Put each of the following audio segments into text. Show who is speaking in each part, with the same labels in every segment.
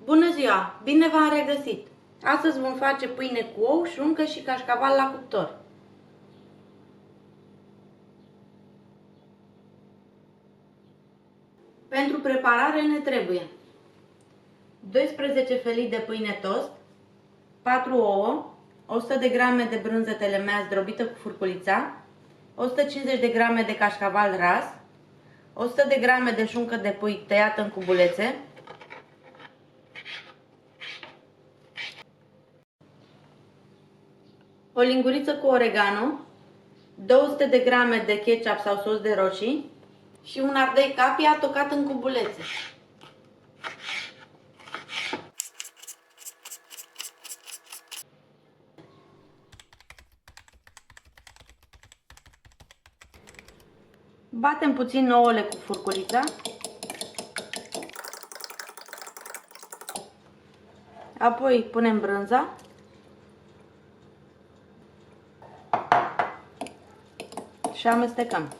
Speaker 1: Bună ziua! Bine v-am regăsit! Astăzi vom face pâine cu ou, șuncă și cașcaval la cuptor. Pentru preparare ne trebuie 12 felii de pâine tost, 4 ouă, 100 de grame de brânză telemea zdrobită cu furculița, 150 de grame de cașcaval ras, 100 de grame de șuncă de pui tăiată în cubulețe, o linguriță cu oregano, 200 de grame de ketchup sau sos de roșii și un ardei capia tocat în cubulețe. Batem puțin ouăle cu furculița. Apoi punem brânza. Și amestecăm.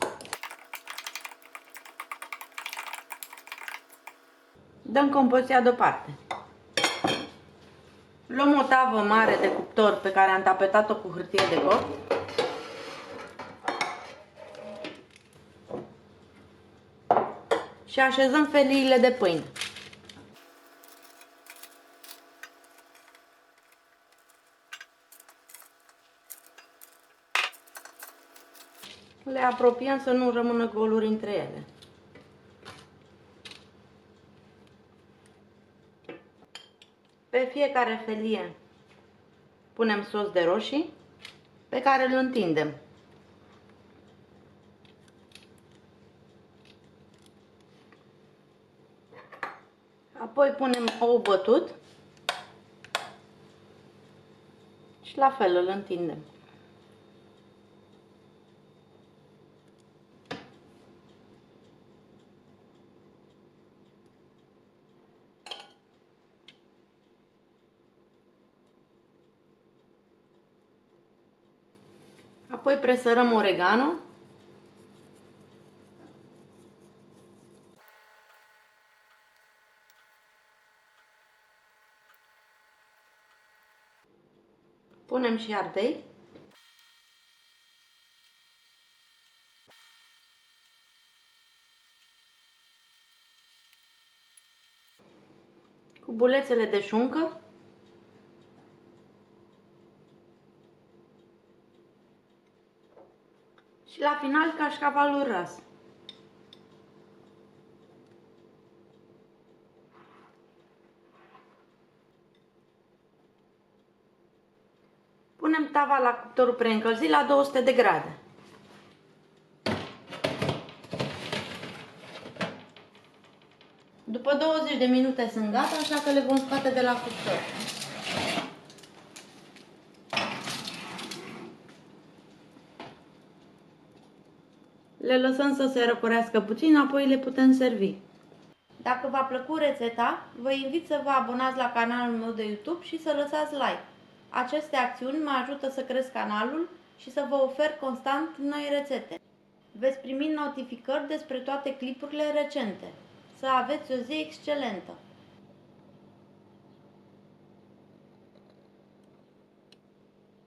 Speaker 1: Dăm compoziția deoparte. Luăm o tavă mare de cuptor pe care am tapetat-o cu hârtie de gop. Și așezăm feliile de pâine. Le apropiem să nu rămână goluri între ele. Pe fiecare felie punem sos de roșii pe care îl întindem. Apoi punem ou bătut și la fel îl întindem. Apoi presărăm oregano. Punem și ardei. Cubulețele de șuncă. Și la final cașcavalul ras. Punem tava la cuptorul preîncălzit la 200 de grade. După 20 de minute sunt gata, așa că le vom scoate de la cuptor. Le lăsăm să se răcorească puțin, apoi le putem servi. Dacă v-a plăcut rețeta, vă invit să vă abonați la canalul meu de YouTube și să lăsați like. Aceste acțiuni mă ajută să cresc canalul și să vă ofer constant noi rețete. Veți primi notificări despre toate clipurile recente. Să aveți o zi excelentă!